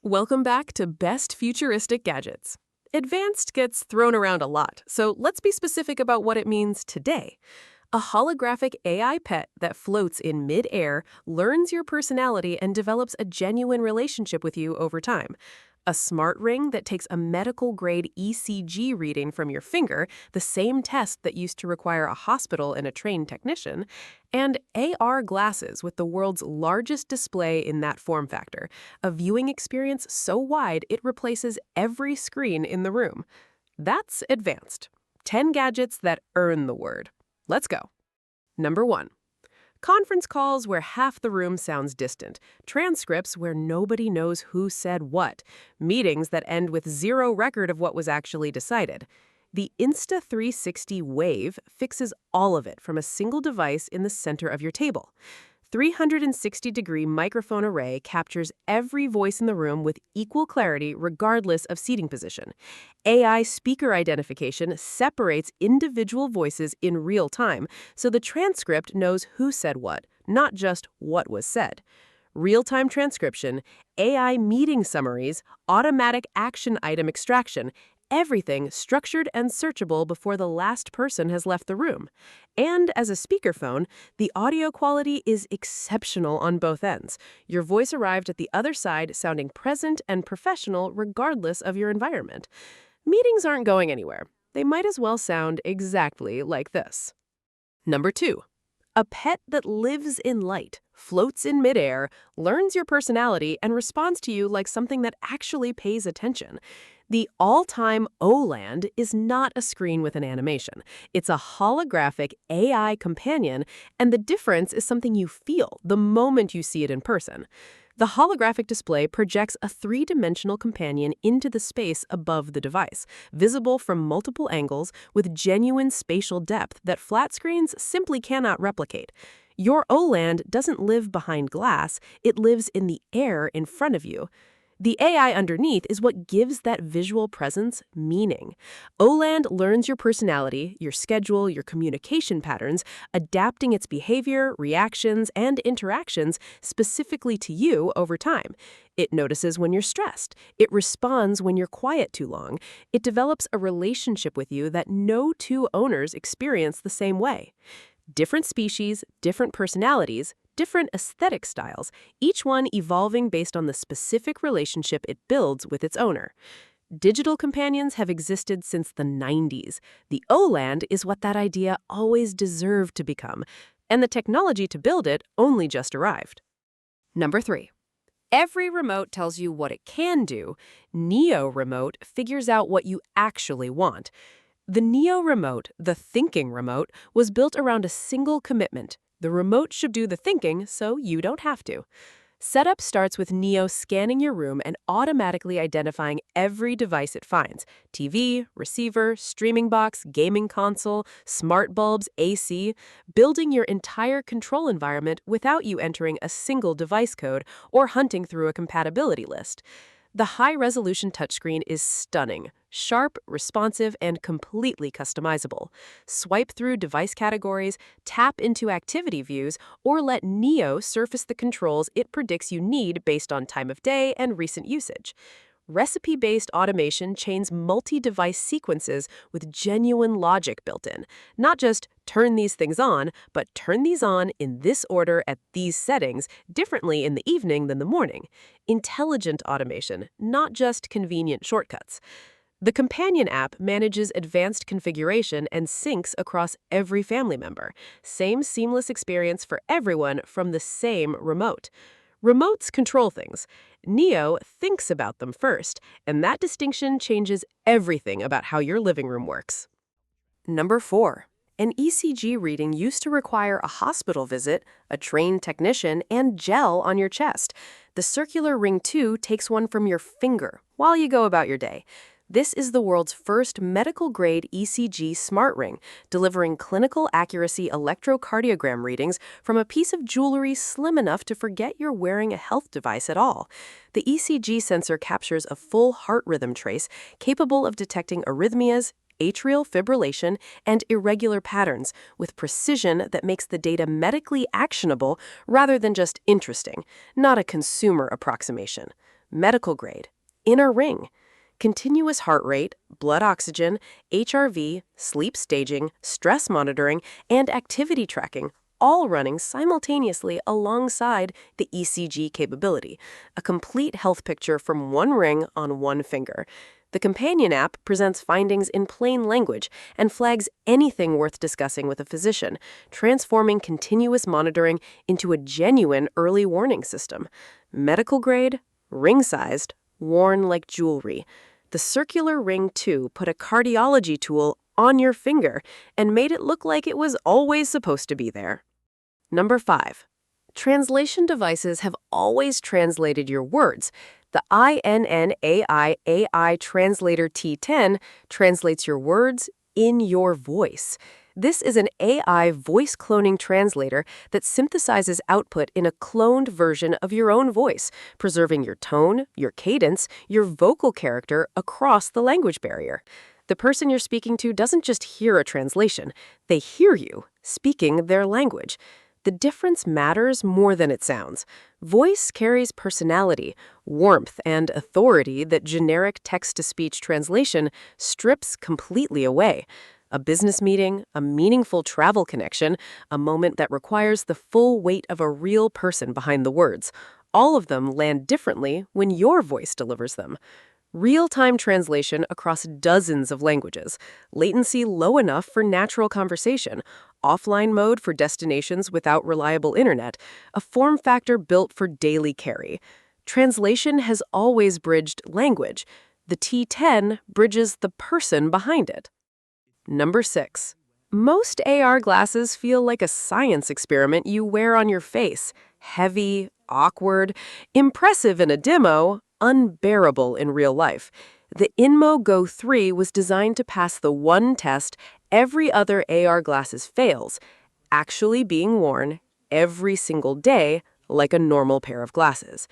Welcome back to Best Futuristic Gadgets. Advanced gets thrown around a lot, so let's be specific about what it means today. A holographic AI pet that floats in mid-air, learns your personality, and develops a genuine relationship with you over time. A smart ring that takes a medical-grade ECG reading from your finger, the same test that used to require a hospital and a trained technician, and AR glasses with the world's largest display in that form factor, a viewing experience so wide it replaces every screen in the room. That's advanced. 10 gadgets that earn the word. Let's go. Number 1. Conference calls where half the room sounds distant, transcripts where nobody knows who said what, meetings that end with zero record of what was actually decided. The Insta360 Wave fixes all of it from a single device in the center of your table. 360-degree microphone array captures every voice in the room with equal clarity regardless of seating position. AI speaker identification separates individual voices in real time, so the transcript knows who said what, not just what was said. Real-time transcription, AI meeting summaries, automatic action item extraction, everything structured and searchable before the last person has left the room. And as a speakerphone, the audio quality is exceptional on both ends. Your voice arrived at the other side sounding present and professional regardless of your environment. Meetings aren't going anywhere. They might as well sound exactly like this. Number 2. A pet that lives in light, floats in midair, learns your personality, and responds to you like something that actually pays attention. The ALLTIME oLand is not a screen with an animation. It's a holographic AI companion, and the difference is something you feel the moment you see it in person. The holographic display projects a three-dimensional companion into the space above the device, visible from multiple angles with genuine spatial depth that flat screens simply cannot replicate. Your oLand doesn't live behind glass, it lives in the air in front of you. The AI underneath is what gives that visual presence meaning. oLand learns your personality, your schedule, your communication patterns, adapting its behavior, reactions, and interactions specifically to you over time. It notices when you're stressed. It responds when you're quiet too long. It develops a relationship with you that no two owners experience the same way. Different species, different personalities, different aesthetic styles, each one evolving based on the specific relationship it builds with its owner. Digital companions have existed since the 90s. The oLand is what that idea always deserved to become, and the technology to build it only just arrived. Number 3. Every remote tells you what it can do. NEEO remote figures out what you actually want. The NEEO remote, the thinking remote, was built around a single commitment. The remote should do the thinking, so you don't have to. Setup starts with NEEO scanning your room and automatically identifying every device it finds: TV, receiver, streaming box, gaming console, smart bulbs, AC, building your entire control environment without you entering a single device code or hunting through a compatibility list. The high-resolution touchscreen is stunning, sharp, responsive, and completely customizable. Swipe through device categories, tap into activity views, or let NEEO surface the controls it predicts you need based on time of day and recent usage. Recipe-based automation chains multi-device sequences with genuine logic built in. Not just turn these things on, but turn these on in this order at these settings, differently in the evening than the morning. Intelligent automation, not just convenient shortcuts. The companion app manages advanced configuration and syncs across every family member. Same seamless experience for everyone from the same remote. Remotes control things. NEEO thinks about them first, and that distinction changes everything about how your living room works. Number 4. An ECG reading used to require a hospital visit, a trained technician, and gel on your chest. The Circular Ring 2 takes one from your finger while you go about your day. This is the world's first medical-grade ECG smart ring, delivering clinical accuracy electrocardiogram readings from a piece of jewelry slim enough to forget you're wearing a health device at all. The ECG sensor captures a full heart rhythm trace capable of detecting arrhythmias, atrial fibrillation, and irregular patterns with precision that makes the data medically actionable rather than just interesting, not a consumer approximation. medical grade, inner ring, continuous heart rate, blood oxygen, HRV, sleep staging, stress monitoring, and activity tracking, all running simultaneously alongside the ECG capability, a complete health picture from one ring on one finger. The companion app presents findings in plain language and flags anything worth discussing with a physician, transforming continuous monitoring into a genuine early warning system. Medical grade, ring-sized, worn like jewelry. The circular ring, too, put a cardiology tool on your finger and made it look like it was always supposed to be there. Number 5. Translation devices have always translated your words. The InnAIO AI Translator T10 translates your words in your voice. This is an AI voice cloning translator that synthesizes output in a cloned version of your own voice, preserving your tone, your cadence, your vocal character across the language barrier. The person you're speaking to doesn't just hear a translation, they hear you speaking their language. The difference matters more than it sounds. Voice carries personality, warmth, and authority that generic text-to-speech translation strips completely away. A business meeting, a meaningful travel connection, a moment that requires the full weight of a real person behind the words. All of them land differently when your voice delivers them. Real-time translation across dozens of languages, latency low enough for natural conversation, offline mode for destinations without reliable internet, a form factor built for daily carry. Translation has always bridged language. The T10 bridges the person behind it. Number 6. Most AR glasses feel like a science experiment you wear on your face. Heavy, awkward, impressive in a demo, unbearable in real life. The INMO Go3 was designed to pass the one test every other AR glasses fails, actually being worn every single day like a normal pair of glasses.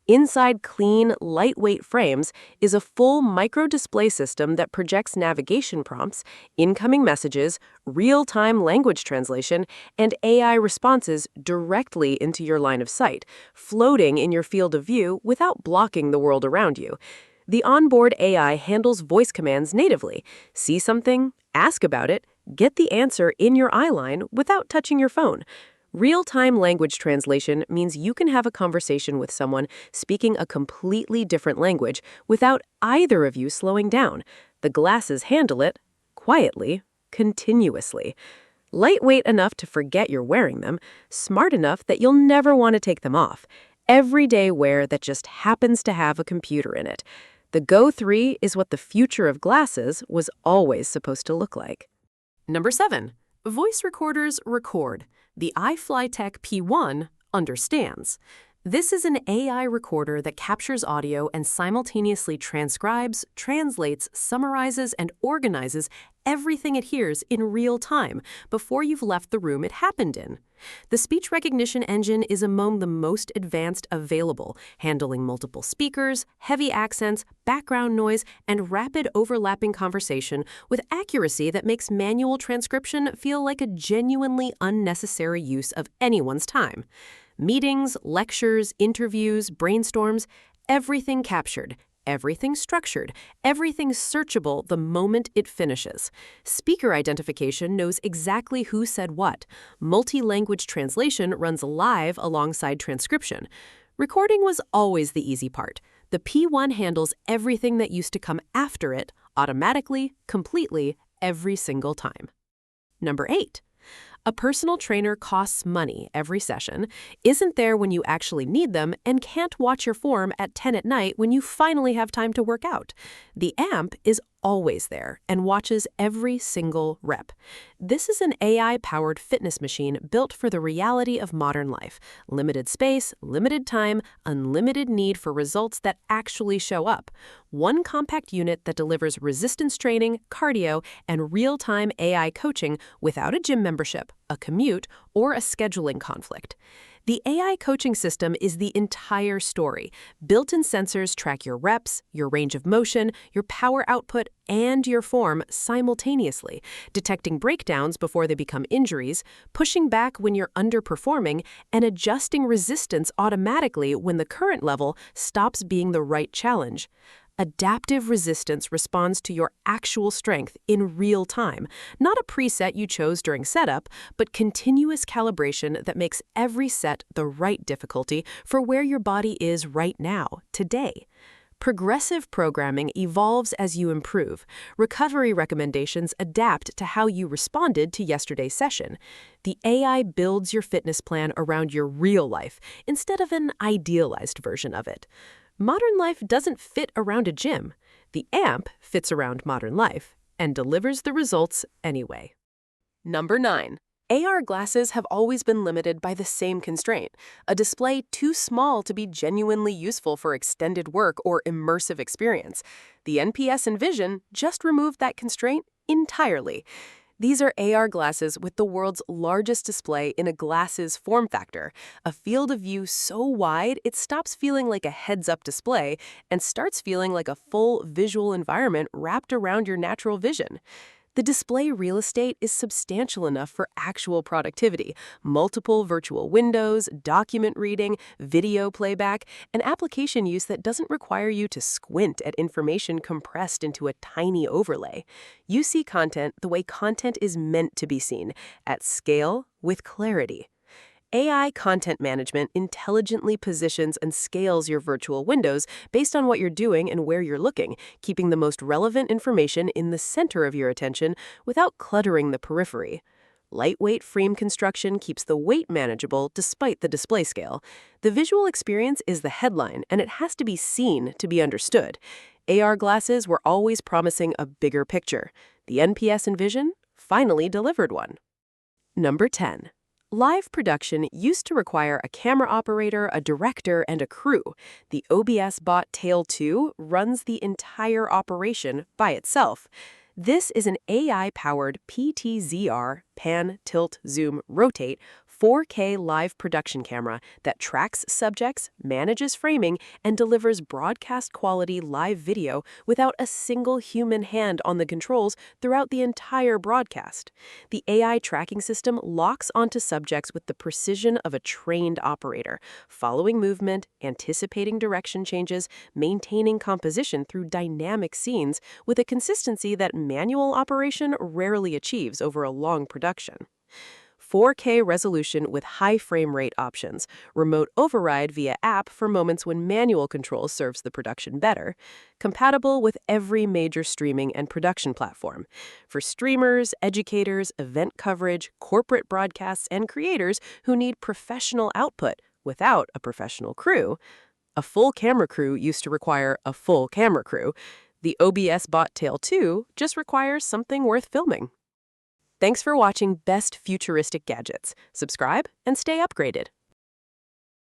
Inside clean, lightweight frames is a full micro-display system that projects navigation prompts, incoming messages, real-time language translation, and AI responses directly into your line of sight, floating in your field of view without blocking the world around you. The onboard AI handles voice commands natively. See something, ask about it, get the answer in your eye line without touching your phone. Real-time language translation means you can have a conversation with someone speaking a completely different language without either of you slowing down. The glasses handle it quietly, continuously. Lightweight enough to forget you're wearing them, smart enough that you'll never want to take them off. Everyday wear that just happens to have a computer in it. The Go3 is what the future of glasses was always supposed to look like. Number 7. Voice recorders record. The iFLYTEK P1 understands. This is an AI recorder that captures audio and simultaneously transcribes, translates, summarizes, and organizes everything it hears in real time before you've left the room it happened in. The speech recognition engine is among the most advanced available, handling multiple speakers, heavy accents, background noise, and rapid overlapping conversation with accuracy that makes manual transcription feel like a genuinely unnecessary use of anyone's time. Meetings, lectures, interviews, brainstorms, everything captured, everything structured, everything searchable the moment it finishes. Speaker identification knows exactly who said what. Multi-language translation runs live alongside transcription. Recording was always the easy part. The P1 handles everything that used to come after it automatically, completely, every single time. Number 8. A personal trainer costs money every session, isn't there when you actually need them, and can't watch your form at 10 at night when you finally have time to work out. The AMP is always there and watches every single rep. This is an AI-powered fitness machine built for the reality of modern life. Limited space, limited time, unlimited need for results that actually show up. One compact unit that delivers resistance training, cardio, and real-time AI coaching without a gym membership, a commute, or a scheduling conflict. The AI coaching system is the entire story. Built-in sensors track your reps, your range of motion, your power output, and your form simultaneously, detecting breakdowns before they become injuries, pushing back when you're underperforming, and adjusting resistance automatically when the current level stops being the right challenge. Adaptive resistance responds to your actual strength in real time, not a preset you chose during setup, but continuous calibration that makes every set the right difficulty for where your body is right now, today. Progressive programming evolves as you improve. Recovery recommendations adapt to how you responded to yesterday's session. The AI builds your fitness plan around your real life instead of an idealized version of it. Modern life doesn't fit around a gym. The AMP fits around modern life and delivers the results anyway. Number 9. AR glasses have always been limited by the same constraint, a display too small to be genuinely useful for extended work or immersive experience. The NPS Envision just removed that constraint entirely. These are AR glasses with the world's largest display in a glasses form factor, a field of view so wide it stops feeling like a heads-up display and starts feeling like a full visual environment wrapped around your natural vision. The display real estate is substantial enough for actual productivity, multiple virtual windows, document reading, video playback, and application use that doesn't require you to squint at information compressed into a tiny overlay. You see content the way content is meant to be seen, at scale with clarity. AI content management intelligently positions and scales your virtual windows based on what you're doing and where you're looking, keeping the most relevant information in the center of your attention without cluttering the periphery. Lightweight frame construction keeps the weight manageable despite the display scale. The visual experience is the headline, and it has to be seen to be understood. AR glasses were always promising a bigger picture. The NPS Envision finally delivered one. Number 10. Live production used to require a camera operator, a director, and a crew. The OBSBOT Tail 2 runs the entire operation by itself. This is an AI-powered PTZR, pan, tilt, zoom, rotate, 4K live production camera that tracks subjects, manages framing, and delivers broadcast-quality live video without a single human hand on the controls throughout the entire broadcast. The AI tracking system locks onto subjects with the precision of a trained operator, following movement, anticipating direction changes, maintaining composition through dynamic scenes with a consistency that manual operation rarely achieves over a long production. 4K resolution with high frame rate options, remote override via app for moments when manual control serves the production better, compatible with every major streaming and production platform. For streamers, educators, event coverage, corporate broadcasts, and creators who need professional output without a professional crew. A full camera crew used to require a full camera crew. The OBSBOT Tail 2 just requires something worth filming. Thanks for watching Best Futuristic Gadgets. Subscribe and stay upgraded.